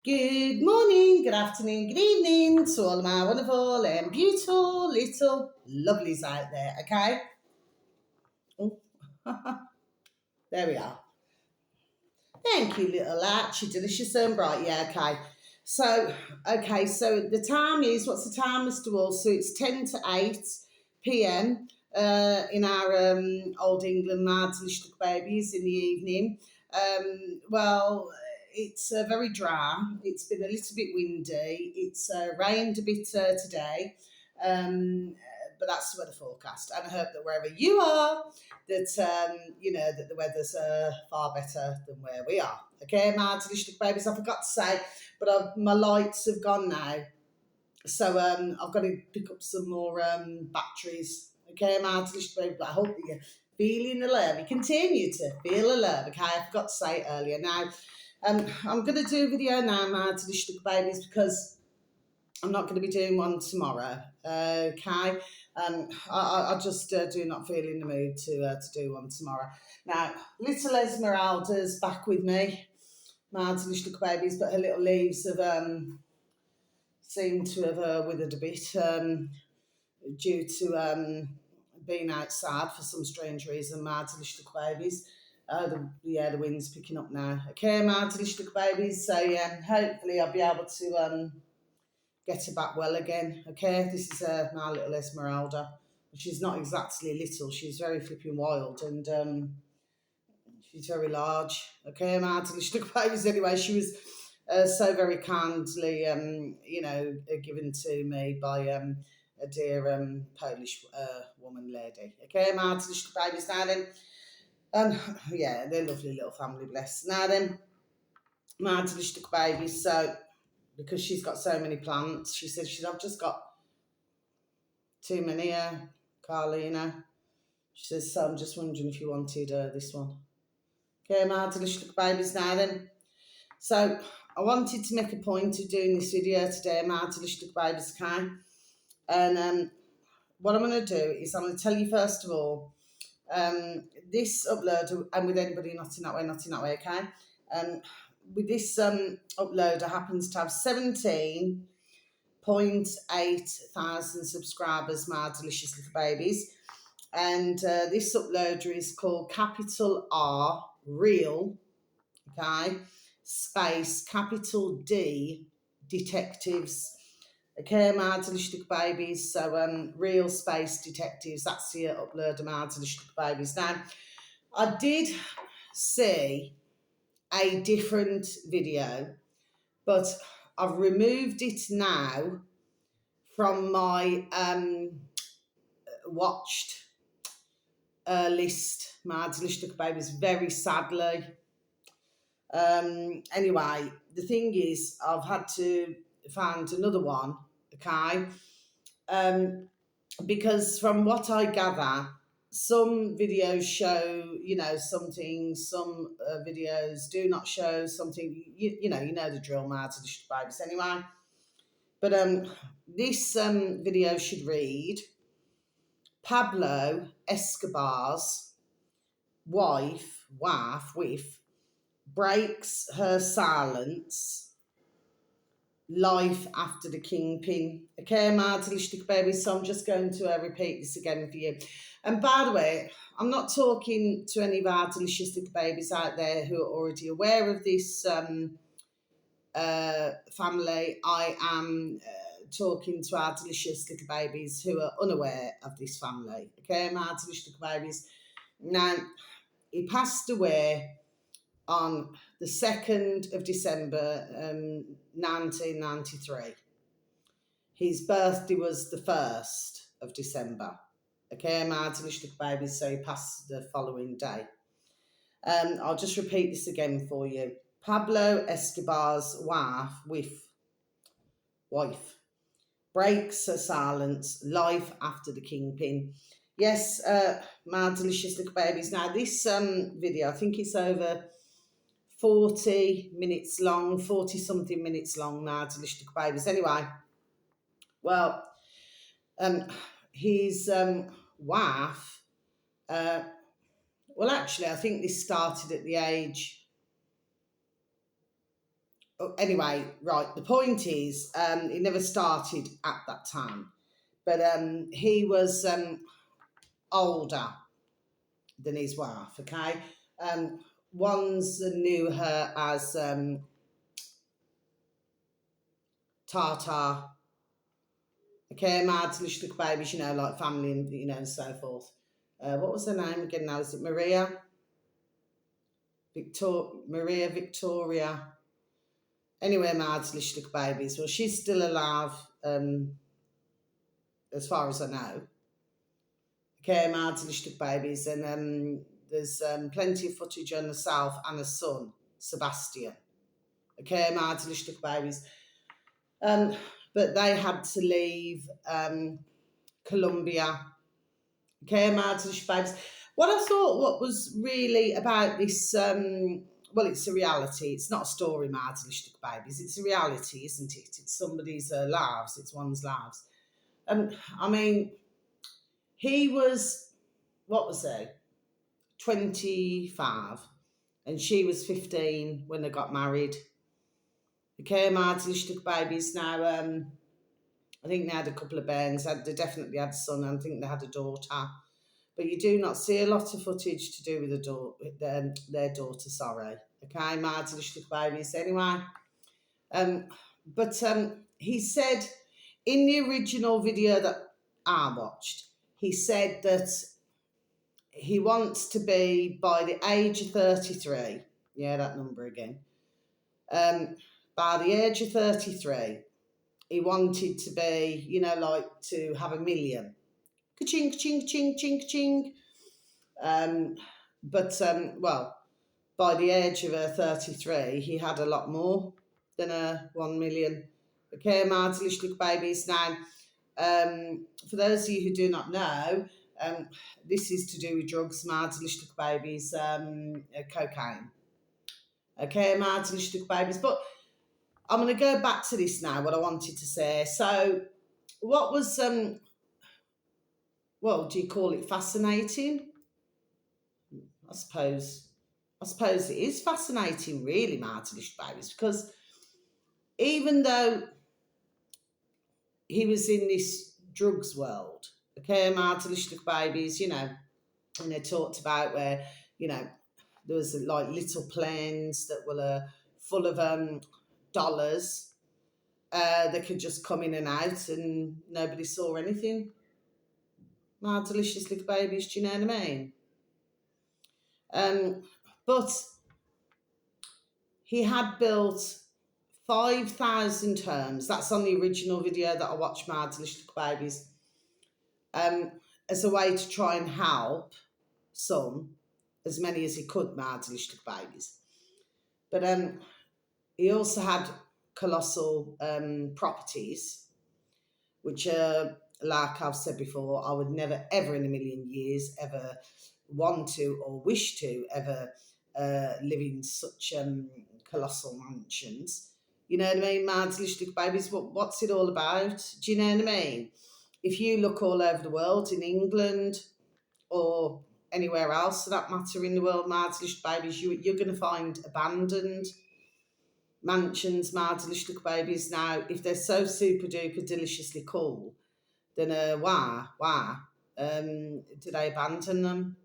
Good morning, good afternoon, good evening to all of my wonderful and beautiful little lovelies out there, okay? Oh, there we are. Thank you, little arch. You're delicious and bright. Yeah, okay. So the time is, what's the time, Mr. Wall? So it's 10 to 8 p.m. In our Old England Mads Lichtlich babies in the evening. Well, it's very dry. It's been a little bit windy. It's rained a bit today. But that's the weather forecast. And I hope that wherever you are, that the weather's far better than where we are. Okay, my delicious babies. I forgot to say, but my lights have gone now, so I've got to pick up some more batteries. Okay, my delicious babies. I hope that you're feeling the love. You continue to feel the love. Okay, I forgot to say it earlier. Now, I'm going to do a video now, my delicious babies, because I'm not going to be doing one tomorrow. Okay, I just do not feel in the mood to do one tomorrow. Now, little Esmeralda's back with me, my delicious babies, but her little leaves have seemed to have withered a bit due to being outside for some strange reason. My delicious babies. The wind's picking up now. Okay, my delicious babies. So yeah, hopefully I'll be able to get her back well again. Okay, this is my little Esmeralda. She's not exactly little. She's very flipping wild and she's very large. Okay, my little babies. Anyway, she was so very kindly, given to me by a dear Polish woman lady. Okay, my little babies. Now then, yeah, they're lovely little family. Bless. Now then, my little babies. So because she's got so many plants. She said, I've just got too many, Carlina. She says, so I'm just wondering if you wanted this one. Okay, my delicious babies now then. So I wanted to make a point of doing this video today, my delicious babies, okay? And what I'm going to do is I'm going to tell you first of all, this upload, and with anybody not in that way, okay? With this uploader happens to have 17.8 thousand subscribers, my delicious little babies. And this uploader is called capital R Real, okay, space capital D Detectives. Okay, my delicious little babies. So Real Space Detectives. That's the uploader, my delicious little babies. Now, I did see a different video, but I've removed it now from my watched list. My delicious babies, very sadly. Anyway, the thing is, I've had to find another one, okay? Because from what I gather, some videos show, some things, some videos do not show something, you know the drill, my delicious babies. Anyway, but this video should read Pablo Escobar's wife, breaks her silence, life after the kingpin. Okay, my delicious baby. So I'm just going to repeat this again for you. And by the way, I'm not talking to any of our delicious little babies out there who are already aware of this family. I am talking to our delicious little babies who are unaware of this family. Okay, my delicious little babies. Now, he passed away on the 2nd of December 1993. His birthday was the 1st of December. Okay, my delicious babies, so he passed the following day. I'll just repeat this again for you. Pablo Escobar's wife breaks her silence, life after the kingpin. Yes, my delicious little babies. Now, this video, I think it's over 40 minutes long, 40 something minutes long now, delicious little babies. Anyway, well, his wife, well, actually, I think this started at the age anyway, right, the point is, it never started at that time. But he was older than his wife, okay? Ones knew her as Tata, okay, mad little babies, like family and and so forth. What was her name again now? Is it Maria Victoria? Anyway, mad little babies. Well, she's still alive, as far as I know. Okay, mad little babies, and there's plenty of footage on herself and her son Sebastian. Okay, mad little babies. Um, but they had to leave Colombia. Okay, mad little babies. What I thought, what was really about this, well, it's a reality. It's not a story, mad little babies. It's a reality, isn't it? It's somebody's lives. It's one's lives. I mean, he was, what was he? 25, and she was 15 when they got married. Okay, mad little babies. Now, I think they had a couple of bairns. They definitely had a son. I think they had a daughter. But you do not see a lot of footage to do with their daughter. Sorry. Okay, mad little babies. Anyway, um, but he said in the original video that I watched, he said that he wants to be by the age of 33. Yeah, that number again. By the age of 33, he wanted to be, like to have 1 million. Ka-ching, ching, ching, ching, ching. But, well, by the age of 33, he had a lot more than 1 million. Okay, my little babies. Now, for those of you who do not know, this is to do with drugs, my little babies, cocaine. Okay, my little babies. But I'm going to go back to this now, what I wanted to say. So, what was, well, do you call it fascinating? I suppose. I suppose it is fascinating, really, Martin Babies, because even though he was in this drugs world, okay, Martin Babies, and they talked about where, there was like little planes that were full of dollars. They could just come in and out and nobody saw anything. My delicious little babies, do you know what I mean? But he had built 5,000 homes. That's on the original video that I watched, My Delicious Babies, um, as a way to try and help some, as many as he could, My Delicious Babies. But he also had colossal properties, which are, like I've said before, I would never, ever in a million years, ever want to or wish to ever live in such colossal mansions. You know what I mean? Mad little babies, what's it all about? Do you know what I mean? If you look all over the world, in England or anywhere else for that matter in the world, mad little babies, you're going to find abandoned mansions, mad little babies. Now, if they're so super duper deliciously cool, then why did I abandon them?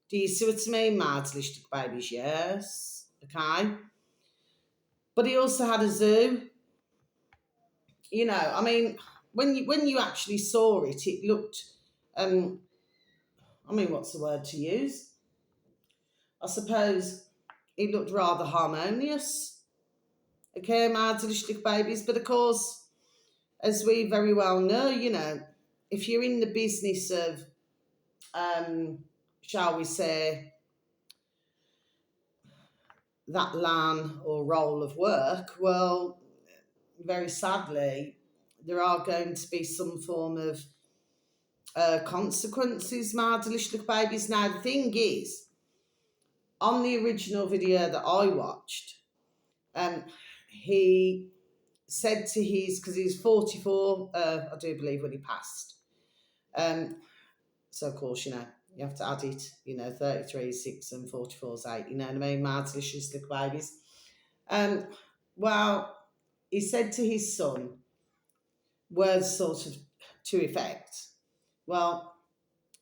Do you see what I mean, mad little babies? Yes, okay. But he also had a zoo. I mean, when you actually saw it, it looked. I mean, what's the word to use? I suppose it looked rather harmonious. Okay, mad little babies. But of course, as we very well know, if you're in the business of, shall we say, that line or role of work, well, very sadly, there are going to be some form of consequences, my delicious babies. Now, the thing is, on the original video that I watched, he said to his, because he's 44, I do believe, when he passed. So, of course, you have to add it, 33 is 6 and 44 is 8, you know what I mean? My delicious little babies. Well, he said to his son words sort of to effect, well,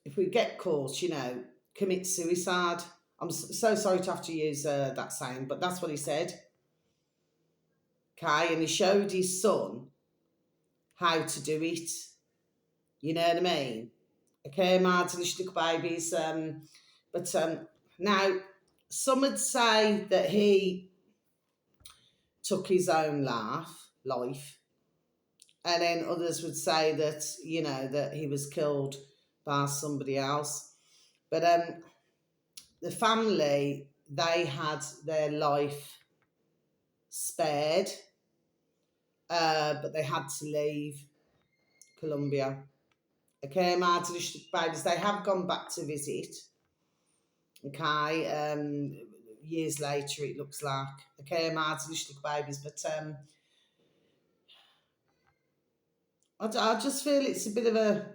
if we get caught, commit suicide. I'm so sorry to have to use that saying, but that's what he said. Okay, and he showed his son how to do it. You know what I mean? Okay, martylish babies. But now some would say that he took his own life, and then others would say that that he was killed by somebody else. But the family, they had their life spared, but they had to leave Colombia. Okay, martylish babies. They have gone back to visit. Okay, years later it looks like. Okay, martylish babies, but I just feel it's a bit of a,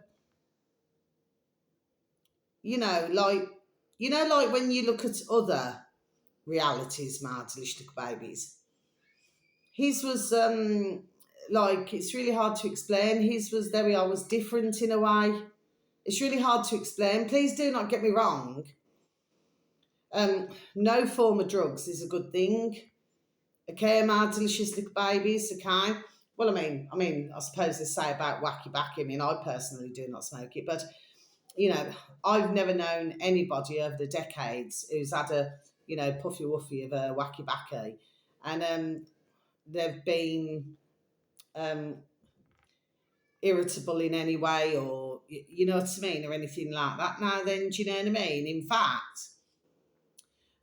like, like when you look at other realities, martylish babies. His was like, it's really hard to explain. His was, there we are, was different in a way. It's really hard to explain. Please do not get me wrong. No form of drugs is a good thing. Okay, my delicious little babies. Okay. Well, I suppose they say about wacky backy. I mean, I personally do not smoke it, but you know, I've never known anybody over the decades who's had a puffy wuffy of a wacky backy, and they've been um, irritable in any way, or you know what I mean, or anything like that. Now, then, do you know what I mean? In fact,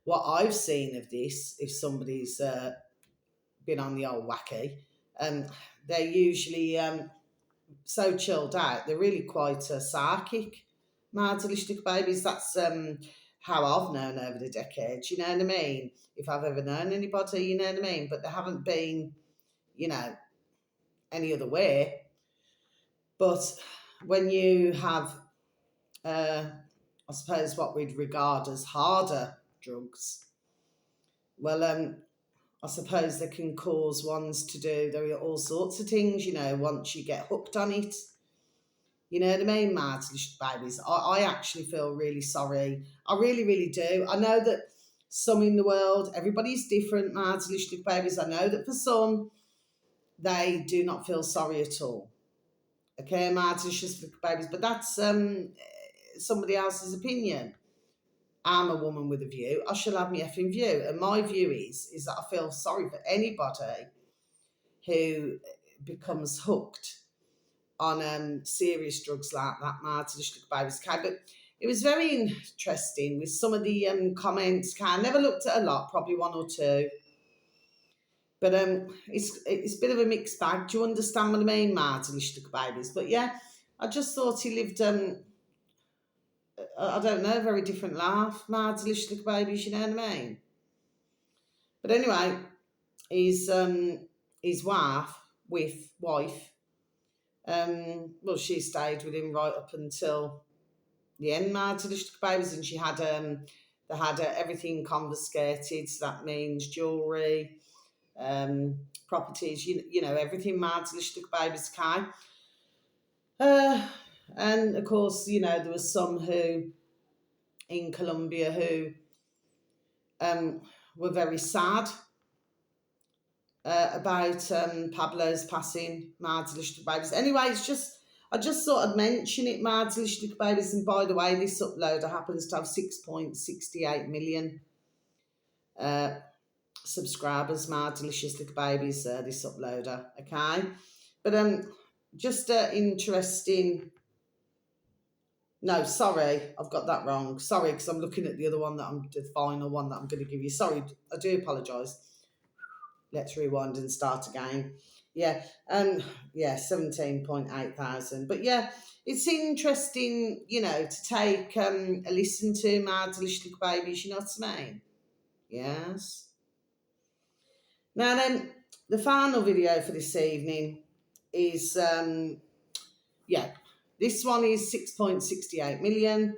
what I've seen of this, if somebody's been on the old wacky, um, they're usually so chilled out. They're really quite psychic. Martylistic babies. That's how I've known over the decades. You know what I mean? If I've ever known anybody, you know what I mean. But they haven't been, you know, any other way. But when you have, I suppose, what we'd regard as harder drugs, well, I suppose they can cause ones to do there are all sorts of things. Once you get hooked on it, you know what I mean, martylish babies. I actually feel really sorry. I really, really do. I know that some in the world, everybody's different, martylish babies. I know that for some, they do not feel sorry at all. Okay, martylish babies, but that's somebody else's opinion. I'm a woman with a view. I shall have my effing view, and my view is that I feel sorry for anybody who becomes hooked on serious drugs like that, martylish babies. Okay, but it was very interesting with some of the comments. Okay, I never looked at a lot, probably one or two, but it's a bit of a mixed bag. Do you understand what I mean, martylish babies? But yeah, I just thought he lived I don't know, very different life, martylish babies. You know what I mean? But anyway, his wife, well, she stayed with him right up until the end, martylish babies, and she had they had everything confiscated. So that means jewellery, properties, everything, martylish babies. Okay. Uh, and of course, there was some who in Colombia who um, were very sad about Pablo's passing, martylish babies. Anyway, I just thought I'd mention it, martylish babies. And by the way, this uploader happens to have 6.68 million uh, subscribers, martylish babies. This uploader, okay. But just interesting. No, sorry, I've got that wrong. Sorry, because I'm looking at the other one the final one that I'm going to give you. Sorry, I do apologise. Let's rewind and start again. Yeah, yeah, 17.8 thousand. But yeah, it's interesting, to take a listen to martylish babies. You know what I mean? Yes. Now then, the final video for this evening is yeah, this one is 6.68 million,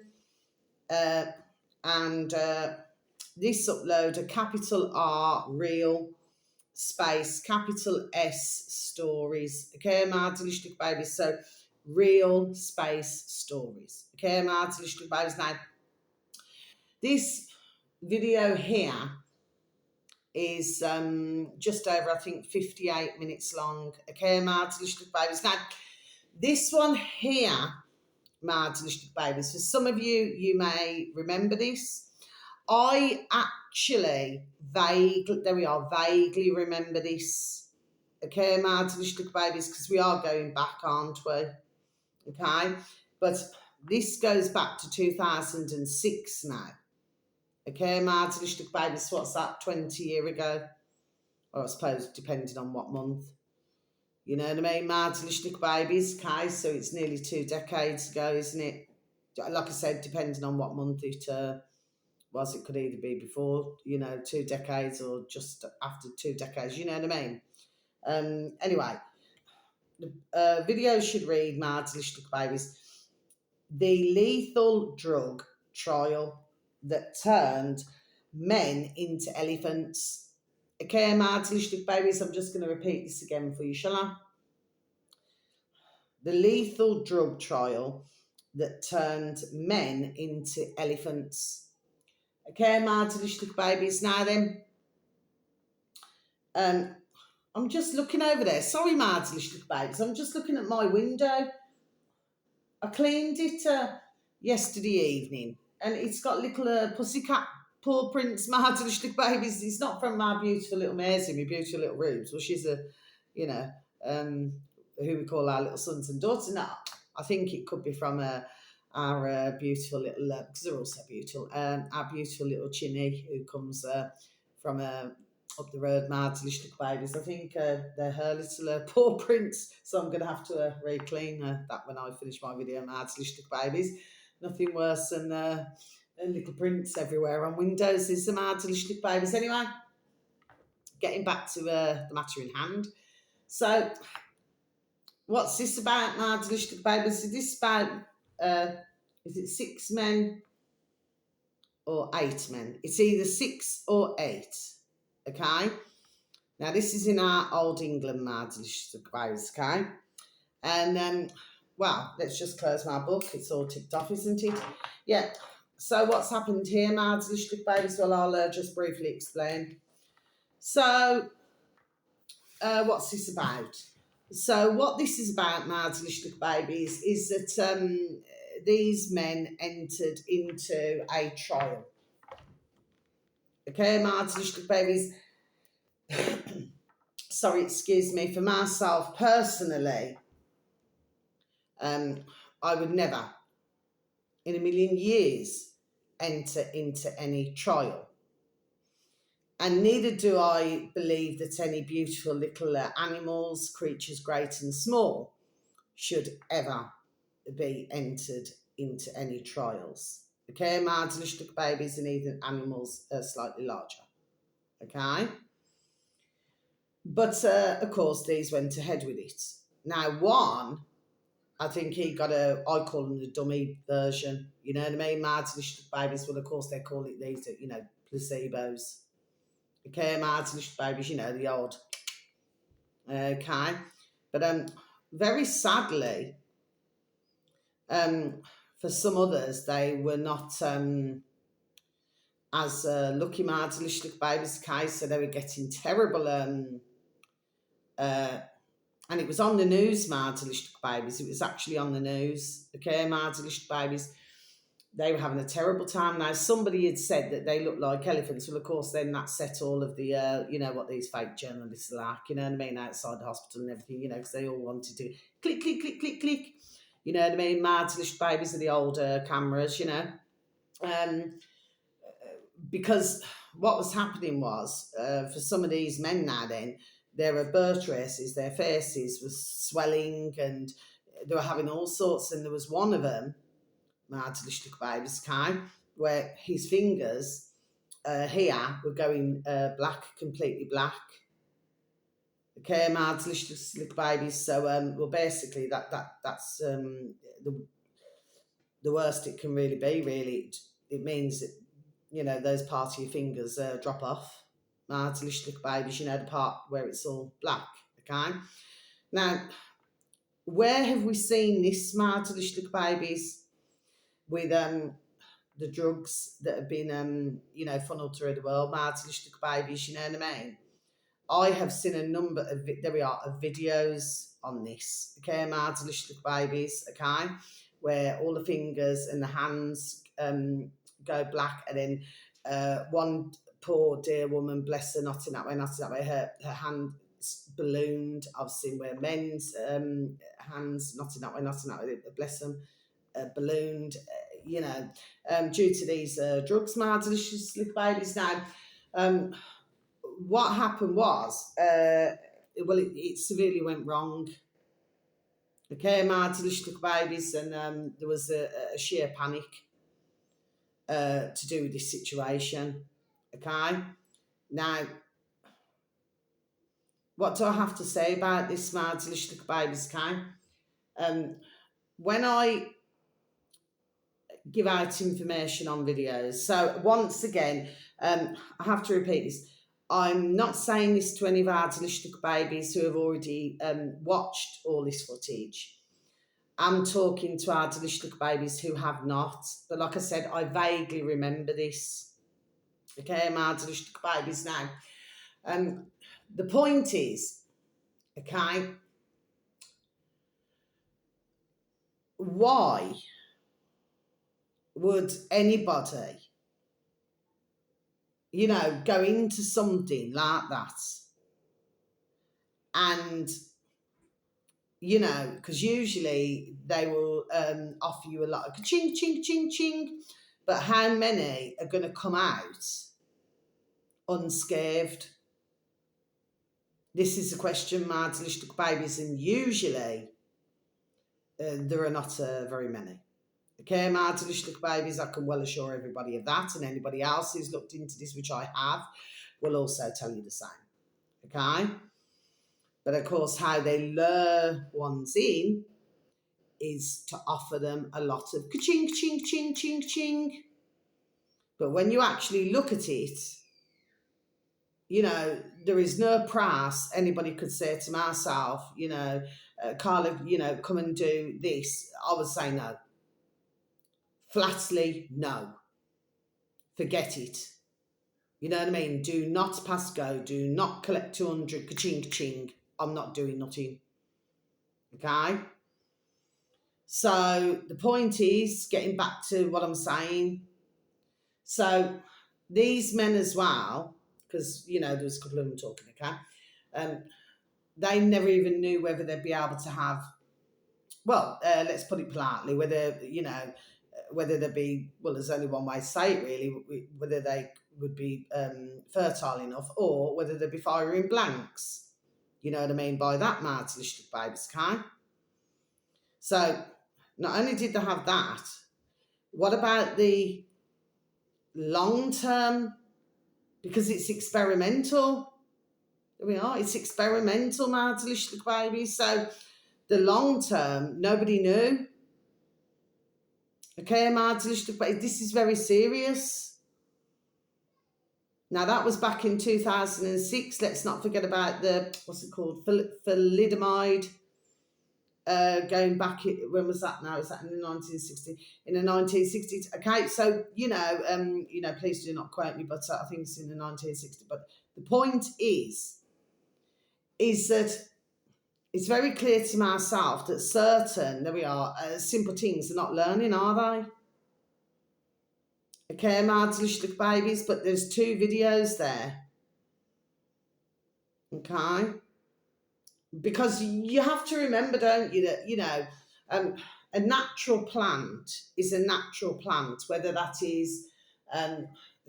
uh, and this uploader, capital R, real. space capital S stories. Okay, Martin Lustig babies. So real space stories. Okay, Martin Lustig babies. Now this video here is just over, I think, 58 minutes long. Okay, Martin Lustig babies. Now this one here, Martin Lustig babies. For some of you, you may remember this. I actually vaguely remember this. Okay, Martin Lustig babies, because we are going back, aren't we? Okay, but this goes back to 2006 now. Okay, Martin Lustig babies, what's that, 20 years ago? Or I suppose depending on what month. You know what I mean? Martin Lustig babies, okay, so it's nearly 2 decades ago, isn't it? Like I said, depending on what month it was, it could either be before, 2 decades or just after 2 decades, you know what I mean? Anyway, the video should read, Martin Lustig babies, the lethal drug trial that turned men into elephants. Okay, Martin Lustig babies, I'm just going to repeat this again for you, shall I? The lethal drug trial that turned men into elephants. Okay, Martin Lustig babies. Now then, I'm just looking over there. Sorry, Martin Lustig babies. I'm just looking at my window. I cleaned it yesterday evening, and it's got little pussycat paw prints, Martin Lustig babies. It's not from my beautiful little Maisie, my beautiful little Rubes. Well, she's you know, um, who we call our little sons and daughters. No, I think it could be from our beautiful little, because they're all so beautiful, our beautiful little Chinny, who comes from up the road, Martin Lustig babies. I think they're her little paw prints, so I'm going to have to re-clean that when I finish my video, Martin Lustig babies. Nothing worse than little prints everywhere on windows is the Martin Lustig babies. Anyway, getting back to the matter in hand. So, what's this about, Martin Lustig babies? Is this about, is it 6 men or 8 men? It's either 6 or 8, okay? Now, this is in our Old England, Martin Lustig babies, okay? And, well, let's just close my book. It's all ticked off, isn't it? Yeah. So what's happened here, Martin Lustig babies? Well, I'll just briefly explain. So, what's this about? So what this is about, Martin Lustig babies, is that these men entered into a trial. Okay, Martin Lustig babies. Sorry, excuse me. For myself personally, I would never, in a million years, enter into any trial. And neither do I believe that any beautiful little animals, creatures great and small, should ever be entered into any trials. Okay, Martin Lustig babies, and even animals are slightly larger. Okay? But, of course, these went ahead with it. Now, one, I think he got I call them the dummy version. You know what I mean? Martin Lustig babies, well, of course, they call it these, placebos. Okay, Martin Lustig babies, the old. Okay? But very sadly, for some others, they were not as lucky, Martin Lustig babies, okay? So they were getting terrible, and it was on the news, Martin Lustig babies. It was actually on the news, okay, Martin Lustig babies. They were having a terrible time. Now, somebody had said that they looked like elephants. Well, of course, then that set all of the, what these fake journalists are like, you know what I mean, outside the hospital and everything, because they all wanted to click, click, click, click, click. You know what I mean? Martin Lustig babies are the older cameras, because what was happening was, for some of these men now then, their birth races, their faces was swelling and they were having all sorts. And there was one of them, Martin Lustig babies, where his fingers here were going black, completely black. Okay, Martin Lustig babies. So, well, basically that's the worst it can really be. Really, it means that those parts of your fingers drop off. Martelischlich babies, the part where it's all black, okay? Now, where have we seen this Martelischlich babies with the drugs that have been, funneled through the world, Martelischlich babies, you know what I mean? I have seen a number of, there we are, of videos on this, okay, Martelischlich babies, okay, where all the fingers and the hands go black, and then one poor dear woman, bless her, not in that way, her hand ballooned. I've seen where men's hands, not in that way, bless them, ballooned, due to these drugs, Martelischlich babies. Now, what happened was, it severely went wrong. Okay, Martelischlich babies, and there was a sheer panic to do with this situation. Okay, now, what do I have to say about this Martelischlich babies? Okay, when I give out information on videos, so once again, I have to repeat this. I'm not saying this to any of our Martelischlich babies who have already watched all this footage. I'm talking to our Martelischlich babies who have not. But like I said, I vaguely remember this. Okay, Martelischlich babies now. The point is, okay, why would anybody, go into something like that and, because usually they will offer you a lot of ching, ching, ching, ching, but how many are going to come out unscathed? This is a question, Martelischlich babies, and usually there are not very many. Okay, Martelischlich babies, I can well assure everybody of that, and anybody else who's looked into this, which I have, will also tell you the same. Okay? But of course, how they lure ones in is to offer them a lot of ka-ching, ching, ching, ching, ching. But when you actually look at it, there is no price anybody could say to myself, Carla, come and do this. I would say no. Flatly, no. Forget it. You know what I mean? Do not pass go. Do not collect 200 ka-ching, ka-ching. I'm not doing nothing. Okay? So the point is, getting back to what I'm saying. So these men as well, because, there was a couple of them talking, okay? They never even knew whether they'd be able to have, well, let's put it politely, whether they'd be, well, there's only one way to say it really, whether they would be fertile enough, or whether they'd be firing blanks. You know what I mean by that, Martelischlich babies, okay? So not only did they have that, what about the long term? Because it's experimental. There we are. It's experimental, Martelischlich babies. So the long term, nobody knew. Okay, Martelischlich babies. This is very serious. Now that was back in 2006. Let's not forget about the, what's it called, thalidomide. Going back, when was that now? Was that in the 1960s? In the 1960s. Okay, so, please do not quote me, but I think it's in the 1960s. But the point is that it's very clear to myself that certain, there we are, simple things are not learning, are they? Okay, Martelischlich babies, but there's 2 videos there. Okay? Because you have to remember, don't you, that, a natural plant is a natural plant, whether that is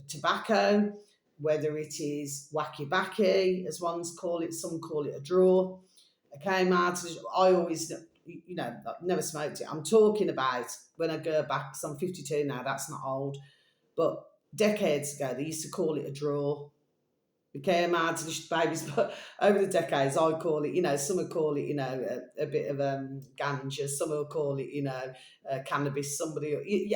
tobacco, whether it is wacky-backy, as ones call it, some call it a draw. Okay, Martin, I always, I've never smoked it. I'm talking about when I go back, because I'm 52 now, that's not old, but decades ago, they used to call it a draw. Okay, Martelischlich babies, but over the decades, I call it, some will call it, a bit of ganja, some will call it, cannabis,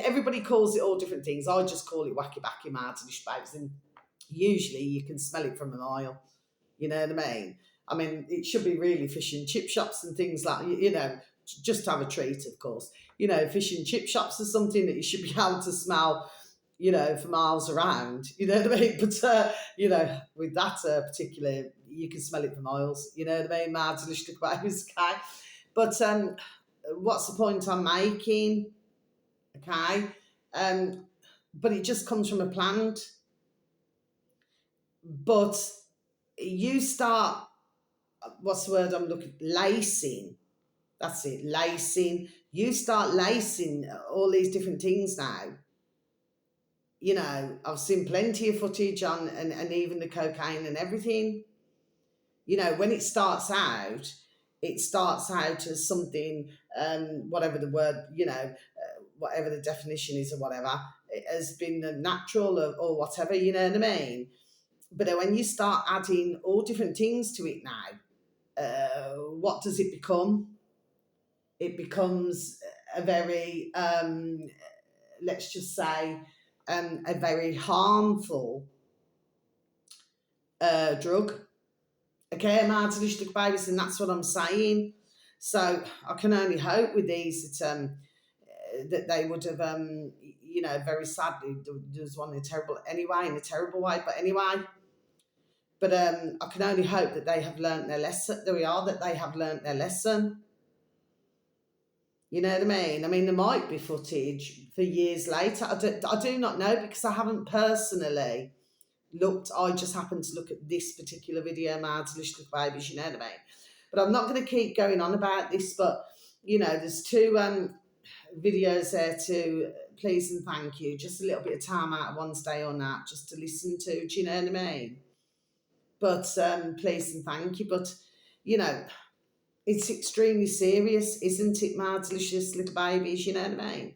everybody calls it all different things. I just call it wacky-backy Martelischlich babies, and Usually you can smell it from a mile. You know what I mean? I mean, it should be really fish and chip shops and things like, just to have a treat, of course. Fish and chip shops are something that you should be able to smell, for miles around. You know what I mean? But, with that particular, you can smell it for miles. You know what I mean? Mad delicious okay. But what's the point I'm making? Okay. Um, but it just comes from a plant. But you start, what's the word I'm looking, lacing. That's it, lacing. You start lacing all these different things now. I've seen plenty of footage on, and even the cocaine and everything. When it starts out as something, whatever the word, whatever the definition is or whatever, it has been natural or whatever, you know what I mean? But when you start adding all different things to it now, what does it become? It becomes a very, let's just say, a very harmful drug. Okay, martinistic babies, and that's what I'm saying. So I can only hope with these that they would have, very sadly, there's one in a terrible way, but anyway. But I can only hope that they have learnt their lesson. There we are, that they have learnt their lesson. You know what I mean? I mean, there might be footage for years later. I do not know, because I haven't personally looked. I just happened to look at this particular video, Mad Delicious Babies, you know what I mean? But I'm not going to keep going on about this, but, there's two videos there to please and thank you. Just a little bit of time out of one's day on that, just to listen to, do you know what I mean? But please and thank you. But, you know, it's extremely serious, isn't it, my delicious little babies, you know what I mean?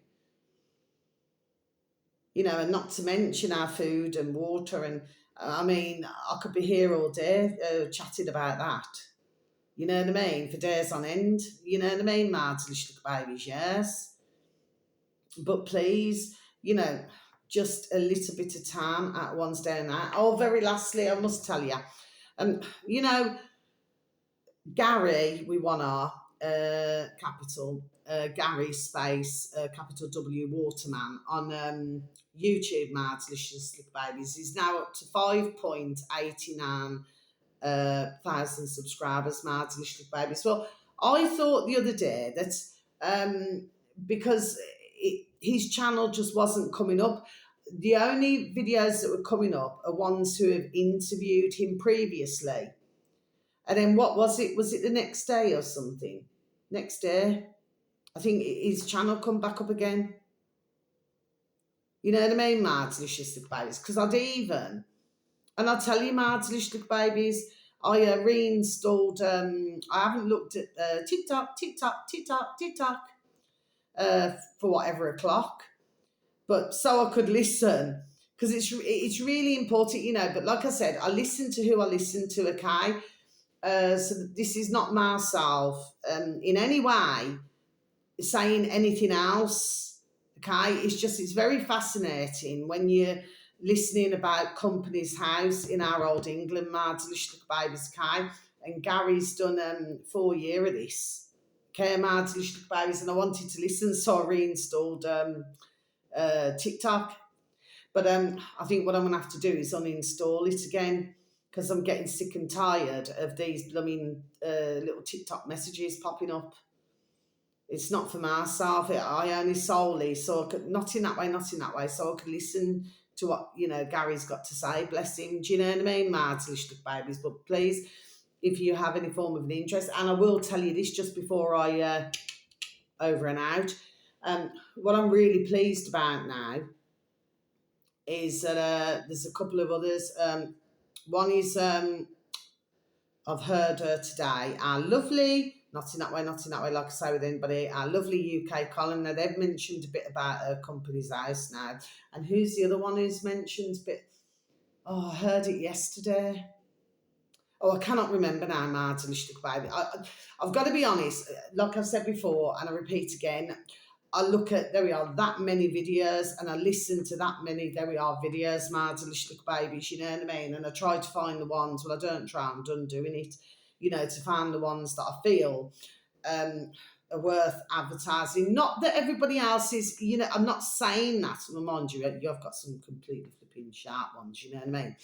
And not to mention our food and water. And I mean, I could be here all day chatting about that. You know what I mean? For days on end. You know what I mean, my delicious little babies, yes. But please, just a little bit of time at one's day and night. Oh, very lastly, I must tell you, you know, Gary, we want our capital, Gary space, capital W Waterman on YouTube, my delicious little babies. He's now up to 5.89 thousand subscribers, my delicious little babies. Well, I thought the other day that because his channel just wasn't coming up, the only videos that were coming up are ones who have interviewed him previously. And then what was it? Was it the next day or something? Next day, I think his channel come back up again. You know what I mean, my delicious little babies? Because and I'll tell you, my delicious little babies, I reinstalled, I haven't looked at TikTok, for whatever o'clock, but so I could listen, because it's really important, But like I said, I listen to who I listen to, okay? So this is not myself in any way saying anything else, okay? It's very fascinating when you're listening about Company's House in our old England, my delicious babies, okay? And Gary's done 4 years of this, okay, my delicious babies, and I wanted to listen, so I reinstalled TikTok. But I think what I'm going to have to do is uninstall it again, because I'm getting sick and tired of these blooming little TikTok messages popping up. It's not for myself. I only solely, so I could, not in that way, so I could listen to what, Gary's got to say, bless him. Do you know what I mean? My delicious babies. But please, if you have any form of an interest, and I will tell you this just before I over and out, what I'm really pleased about now is that there's a couple of others. One is I've heard today, our lovely, not in that way, like I say with anybody, our lovely UK Colin. Now, they've mentioned a bit about Company's House now. And who's the other one who's mentioned a bit? Oh, I heard it yesterday. Oh, I cannot remember now, Martin Baby. I've got to be honest, like I've said before, and I repeat again, I look at, there we are, that many videos, and I listen to that many, there we are, videos, mad delicious little babies, you know what I mean? And I try to find the ones, well, I don't try, I'm done doing it, you know, to find the ones that I feel are worth advertising. Not that everybody else is, you know, I'm not saying that, mind you, you've got some completely flipping sharp ones, you know what I mean?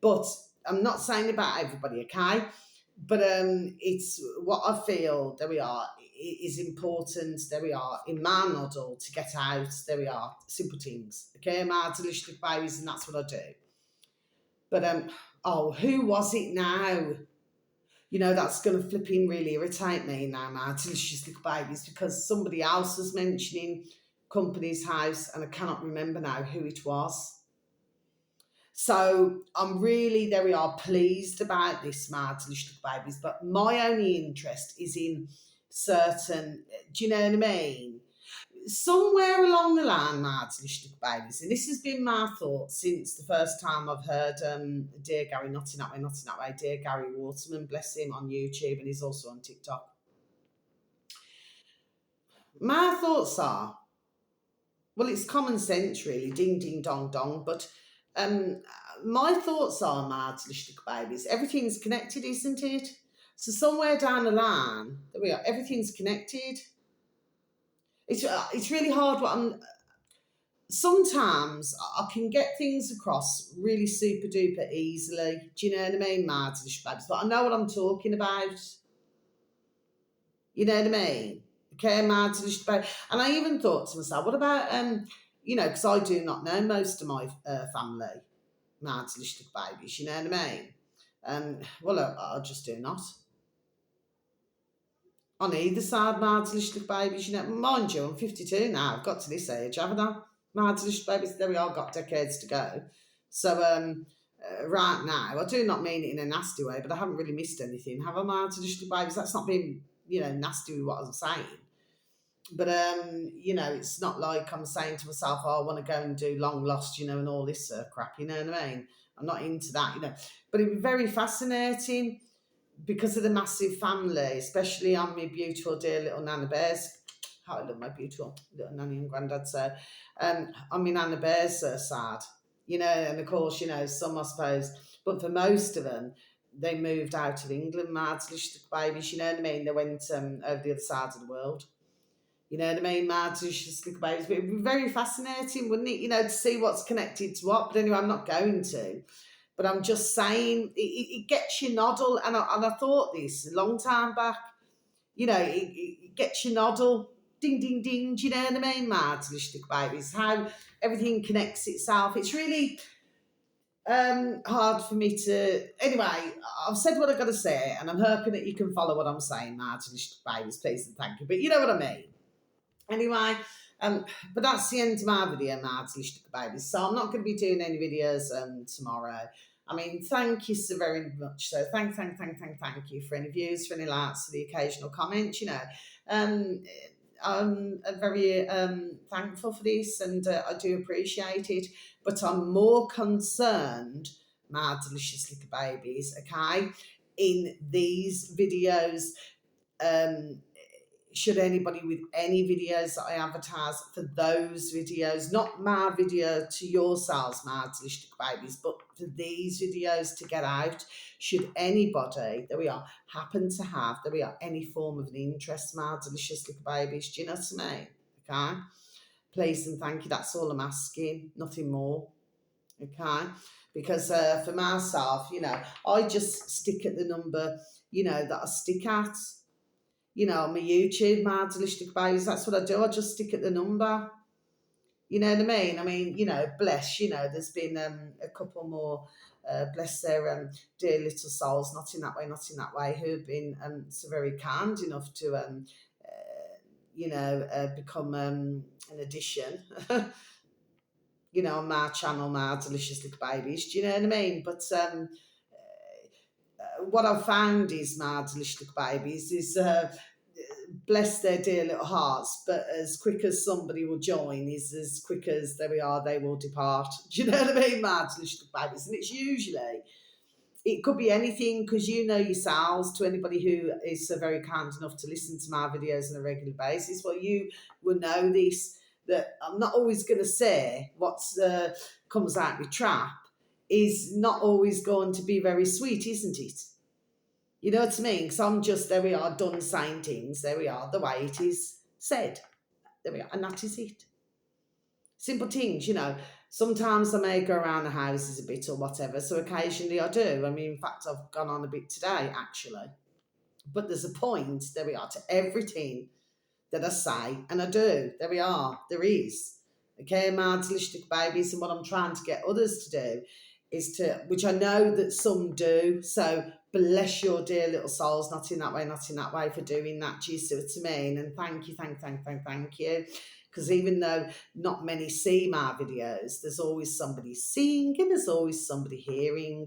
But I'm not saying about everybody, okay? But it's what I feel, there we are, is important, there we are, in my model to get out, there we are, simple things, okay? My delicious babies, and that's what I do. But oh, who was it now? You know, that's going to flipping really irritate me now, my delicious little babies, because somebody else was mentioning Company's House, and I cannot remember now who it was. So I'm really, there we are, pleased about this, my delicious little babies. But my only interest is in certain, do you know what I mean? Somewhere along the line, my delicious little babies, and this has been my thought since the first time I've heard Dear Gary, not in that way, not in that way, Dear Gary Waterman, bless him, on YouTube, and he's also on TikTok. My thoughts are, well, it's common sense, really, ding, ding, dong, dong, but my thoughts are, my delicious little babies, everything's connected, isn't it? So somewhere down the line, there we are, everything's connected. It's really hard. Sometimes I can get things across really super duper easily. Do you know what I mean, my delicious babies? But I know what I'm talking about. You know what I mean? Okay, my delicious baby. And I even thought to myself, what about you know, because I do not know most of my family, my delicious babies. You know what I mean? Well, I just do not. On either side, my delicious babies, you know, mind you, I'm 52 now, I've got to this age, haven't I? My delicious babies, there we are, got decades to go. So, right now, I do not mean it in a nasty way, but I haven't really missed anything, have I, my delicious babies? That's not being, you know, nasty with what I'm saying. But, you know, it's not like I'm saying to myself, oh, I want to go and do Long Lost, you know, and all this crap, you know what I mean? I'm not into that, you know. But it'd be very fascinating because of the massive family, especially on my beautiful dear little Nana Bears. How I love my beautiful little nanny and granddad. So, on my Nana Bears side, you know, and of course, you know, some I suppose, but for most of them, they moved out of England, mad delicious babies, you know what I mean? They went over the other side of the world. You know what I mean? Mad delicious little babies. But it'd be very fascinating, wouldn't it? You know, to see what's connected to what. But anyway, I'm not going to. But I'm just saying, it gets you noddle. And I thought this a long time back. You know, it gets you noddle. Ding, ding, ding. Do you know what I mean? Mad delicious little babies. How everything connects itself. It's really hard for me to. Anyway, I've said what I've got to say. And I'm hoping that you can follow what I'm saying, mad delicious babies. Please and thank you. But you know what I mean. Anyway, but that's the end of my video, my delicious babies. So I'm not going to be doing any videos tomorrow. I mean, thank you so very much. So thank you for any views, for any likes, for the occasional comments. You know, I'm very thankful for this, and I do appreciate it. But I'm more concerned, my delicious little babies, okay, in these videos. Should anybody with any videos that I advertise for those videos, not my video to yourselves, my delicious babies, but for these videos to get out, should anybody, there we are, happen to have, there we are, any form of an interest, my delicious little babies, do you know what I mean? Okay? Please and thank you, that's all I'm asking, nothing more. Okay? Because for myself, you know, I just stick at the number, you know, that I stick at. You know, on my YouTube, my delicious babies, that's what I do. I just stick at the number. You know what I mean? I mean, you know, bless, you know, there's been a couple more, bless their dear little souls, not in that way, who have been so very kind enough to, you know, become an addition, you know, on my channel, my delicious little babies. Do you know what I mean? But what I've found is, my delicious little babies, is bless their dear little hearts, but as quick as somebody will join is as quick as there we are, they will depart. Do you know what I mean, my delicious little babies? And it's usually it could be anything, because you know yourselves, to anybody who is so very kind enough to listen to my videos on a regular basis, well, you will know this, that I'm not always going to say what comes out my trap is not always going to be very sweet, isn't it? You know what I mean? Because I'm just, there we are, done saying things, there we are, the way it is said. There we are, and that is it. Simple things, you know. Sometimes I may go around the houses a bit or whatever, so occasionally I do. I mean, in fact, I've gone on a bit today, actually. But there's a point, there we are, to everything that I say, and I do. There we are, there is. Okay, my delicious babies, and what I'm trying to get others to do is to, which I know that some do, so bless your dear little souls, not in that way, not in that way, for doing that. Do you see what I mean? And thank you, thank you. Because even though not many see my videos, there's always somebody seeing and there's always somebody hearing.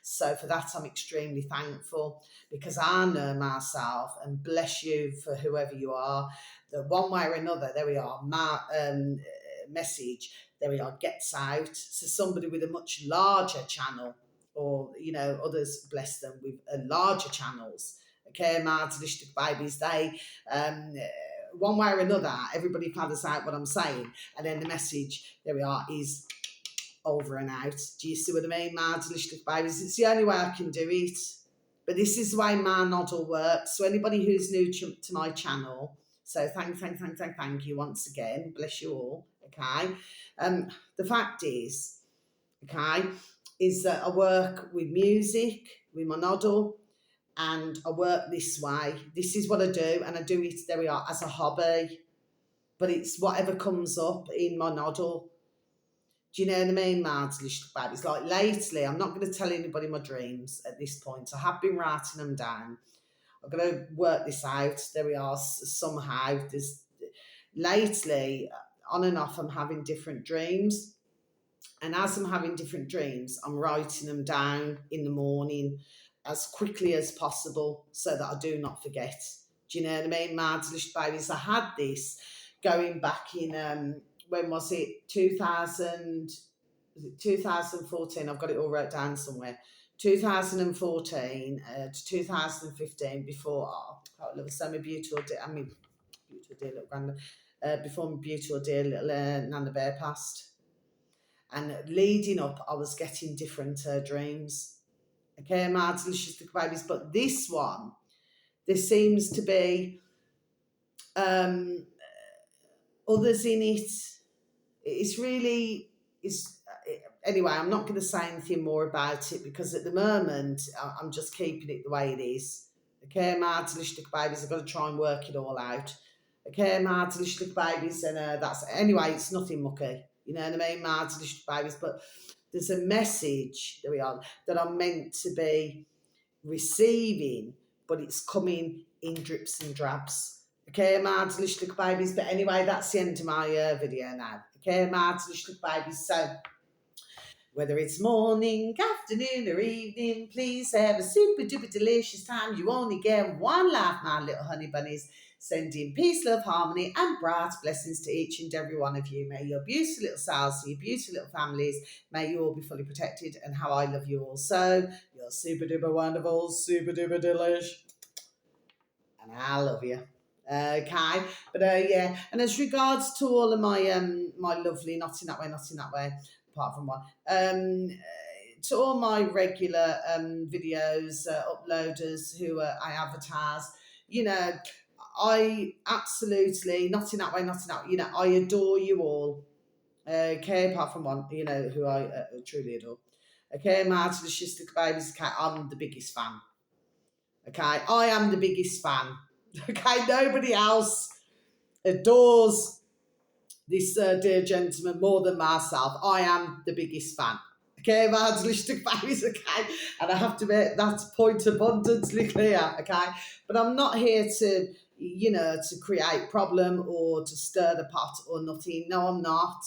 So for that, I'm extremely thankful, because I know myself, and bless you for whoever you are, that one way or another, there we are, my message, there we are, gets out. So somebody with a much larger channel, or, you know, others, bless them, with larger channels, okay, my delicious babies, they, one way or another, everybody finds out what I'm saying, and then the message, there we are, is over and out. Do you see what I mean, my delicious babies? It's the only way I can do it. But this is the way my model works. So anybody who's new to my channel, so thank you once again. Bless you all. Okay. The fact is, okay, is that I work with music, with my noddle, and I work this way. This is what I do, and I do it, there we are, as a hobby. But it's whatever comes up in my noddle. Do you know what I mean, Mads? It's like lately, I'm not going to tell anybody my dreams at this point. I have been writing them down. I'm going to work this out. There we are, somehow. There's, lately, on and off, I'm having different dreams. And as I'm having different dreams, I'm writing them down in the morning as quickly as possible so that I do not forget. Do you know what I mean, Mads? Babies, I had this going back in, when was it? 2000, was it 2014? I've got it all wrote down somewhere. 2014 to 2015, before, little semi beautiful, I mean, beautiful dear little grandma, before my beautiful dear little Nana Bear passed. And leading up, I was getting different dreams. Okay, my delicious little babies. But this one, there seems to be others in it. It's really, anyway, I'm not going to say anything more about it, because at the moment, I'm just keeping it the way it is. Okay, my delicious little babies, I've got to try and work it all out. Okay, my delicious little babies, and that's, anyway, it's nothing mucky. You know what I mean, my delicious babies, but there's a message, there we are, that I'm meant to be receiving, but it's coming in drips and drabs. Okay, my delicious little babies, but anyway, that's the end of my video now. Okay, my delicious little babies, so whether it's morning, afternoon, or evening, please have a super duper delicious time. You only get one life, my little honey bunnies. Sending peace, love, harmony, and bright blessings to each and every one of you. May your beautiful little selves, your beautiful little families, may you all be fully protected, and how I love you all so. You're super duper wonderful, super duper delish, and I love you. Okay, but yeah, and as regards to all of my my lovely, not in that way, apart from one, to all my regular videos uploaders who I advertise, you know, I absolutely, not in that way, you know, I adore you all. Okay, apart from one, you know, who I truly adore. Okay, Martin, the Shistic Babies, okay, I'm the biggest fan. Okay, I am the biggest fan. Okay, nobody else adores this dear gentleman more than myself. I am the biggest fan. Okay, my delicious babies, okay? And I have to make that point abundantly clear, okay? But I'm not here to, you know, to create problem or to stir the pot or nothing. No, I'm not.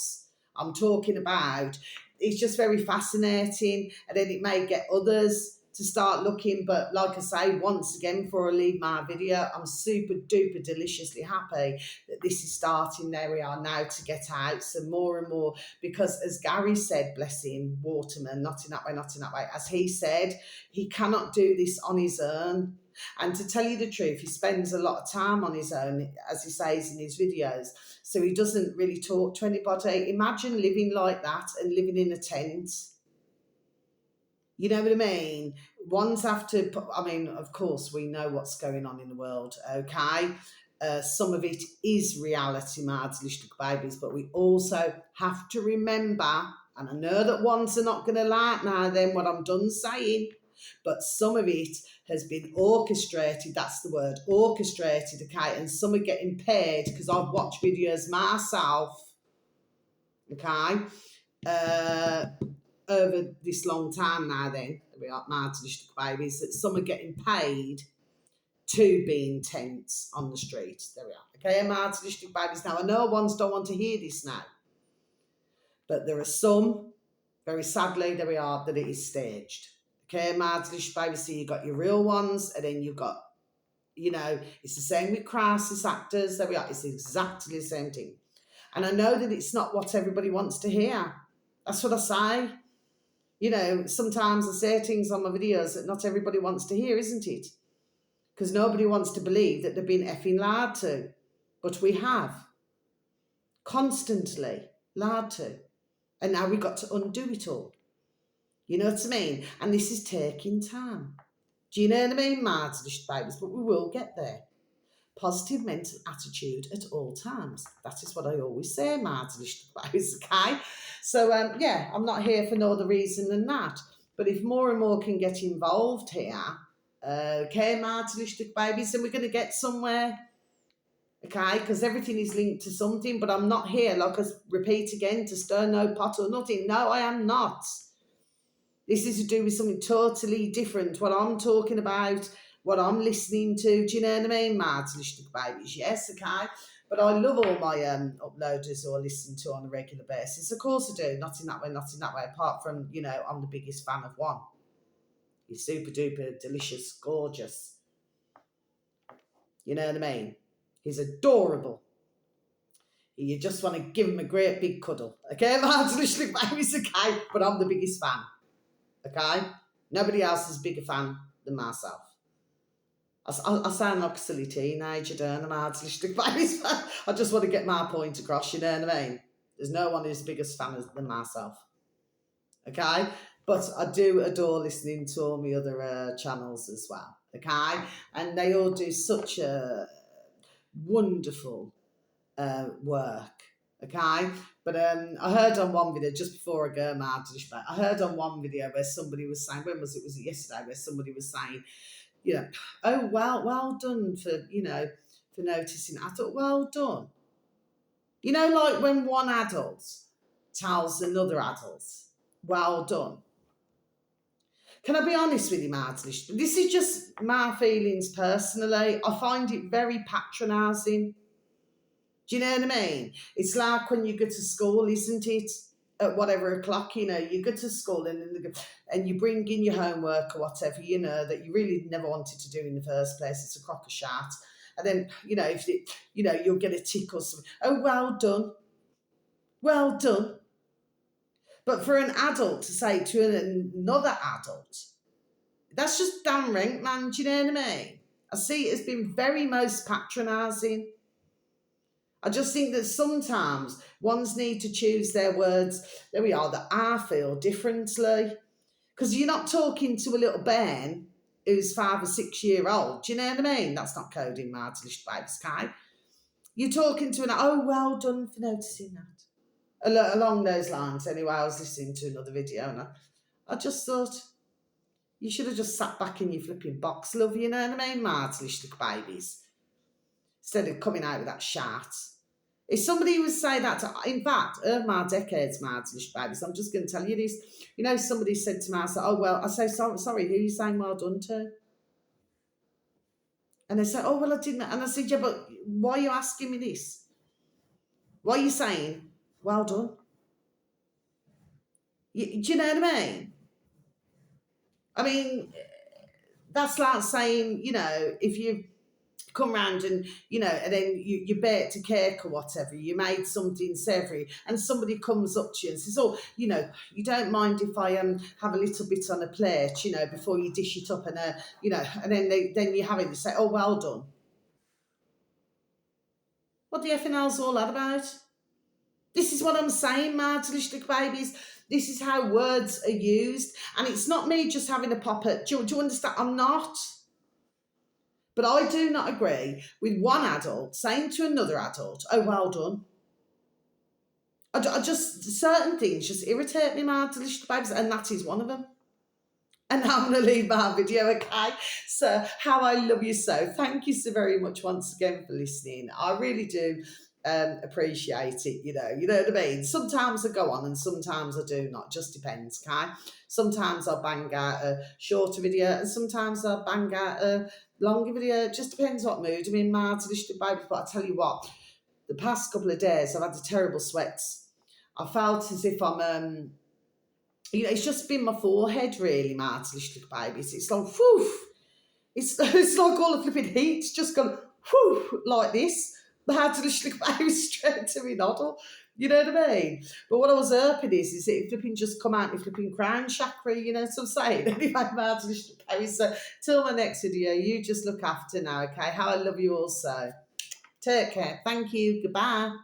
I'm talking about, it's just very fascinating, and then it may get others to start looking. But like I say, once again, before I leave my video, I'm super duper deliciously happy that this is starting. There we are now to get out. So more and more, because as Gary said, bless him, Waterman, not in that way, not in that way, as he said, he cannot do this on his own. And to tell you the truth, he spends a lot of time on his own, as he says in his videos. So he doesn't really talk to anybody. Imagine living like that and living in a tent. You know what I mean? Ones have to, I mean, of course, we know what's going on in the world, okay? Some of it is reality, my little babies, but we also have to remember, and I know that ones are not going to like now then what I'm done saying, but some of it has been orchestrated, that's the word, orchestrated, okay? And some are getting paid, because I've watched videos myself, okay? Over this long time now then, we are martyrs babies, that some are getting paid to be in tents on the street. There we are. Okay, martyrs babies. Now, I know ones don't want to hear this now, but there are some, very sadly, there we are, that it is staged. Okay, martyrs babies, so you've got your real ones, and then you've got, you know, it's the same with crisis actors. There we are. It's exactly the same thing. And I know that it's not what everybody wants to hear. That's what I say. You know, sometimes I say things on my videos that not everybody wants to hear, isn't it? Because nobody wants to believe that they've been effing lied to. But we have. Constantly lied to. And now we've got to undo it all. You know what I mean? And this is taking time. Do you know what I mean, Martyrs, babies? But we will get there. Positive mental attitude at all times. That is what I always say, Martyrs, babies, okay? So, yeah, I'm not here for no other reason than that. But if more and more can get involved here, okay, Martyrs, babies, then we're going to get somewhere, okay? Because everything is linked to something, but I'm not here, like I repeat again, to stir no pot or nothing. No, I am not. This is to do with something totally different. What I'm talking about, what I'm listening to, do you know what I mean? Mad listening to babies, yes, okay. But I love all my uploaders who I listen to on a regular basis. Of course I do. Not in that way, not in that way. Apart from, you know, I'm the biggest fan of one. He's super duper delicious, gorgeous. You know what I mean? He's adorable. You just want to give him a great big cuddle. Okay, mad listening to babies, okay. But I'm the biggest fan. Okay? Nobody else is a bigger fan than myself. I sound like a silly teenager, don't I? I just want to get my point across, you know what I mean? There's no one who's the biggest fan than myself. Okay? But I do adore listening to all my other channels as well. Okay? And they all do such a wonderful work. Okay? But I heard on one video, just before I go mad, I heard on one video where somebody was saying, when was it? Was it yesterday? Where somebody was saying, you know, oh, well done for, you know, for noticing. I thought, well done. You know, like when one adult tells another adult, well done. Can I be honest with you, Martin? This is just my feelings personally. I find it very patronising. Do you know what I mean? It's like when you go to school, isn't it? At whatever o'clock, you know, you go to school and you bring in your homework or whatever, you know, that you really never wanted to do in the first place. It's a crock of shit. And then, you know, if it, you know, you'll get a tick or something. Oh, well done. Well done. But for an adult to say to another adult, that's just damn rank, man. Do you know what I mean? I see it as being very most patronising. I just think that sometimes ones need to choose their words, there we are, that I feel differently. Because you're not talking to a little Ben who's 5 or 6 year old. Do you know what I mean? That's not coding, Martinish Babes, okay? You're talking to oh, well done for noticing that. Along those lines, anyway, I was listening to another video and I just thought, you should have just sat back in your flipping box, love, you know what I mean, Martinish Babies? Instead of coming out with that shat. If somebody would say that, in fact, my decades, Martinish Babies, I'm just going to tell you this. You know, somebody said to me, I said, oh, well, I say, sorry, who are you saying well done to? And they said, oh, well, I didn't. And I said, yeah, but why are you asking me this? Why are you saying, well done? Do you know what I mean? I mean, that's like saying, if you come round and and then you baked a cake or whatever, you made something savoury, and somebody comes up to you and says, "Oh, you don't mind if I have a little bit on a plate, before you dish it up," and and then you have it, and say, "Oh, well done." What the effing hell's all that about? This is what I'm saying, my delicious babies. This is how words are used, and it's not me just having a pop at. Do you understand? I'm not. But I do not agree with one adult saying to another adult, "Oh, well done." I just, certain things just irritate me, my delicious babies, and that is one of them. And now I'm going to leave my video, okay? So, how I love you so. Thank you so very much once again for listening. I really do appreciate it, you know what I mean? Sometimes I go on and sometimes I do not, just depends, okay? Sometimes I'll bang out a shorter video and sometimes I'll bang out a longer video. It just depends what mood I'm in, my delicious babies. But I tell you what, the past couple of days I've had the terrible sweats. I felt as if I'm it's just been my forehead, really, my little babies. It's like, whew, it's like all the flipping heat's just gone, whew, like this. My little babies straight to me noddle. You know what I mean? But what I was hoping is it flipping just come out my flipping crown chakra, you know what I'm saying? Anyway, my little babies. So, till my next video, you just look after now, okay? How I love you also. Take care. Thank you. Goodbye.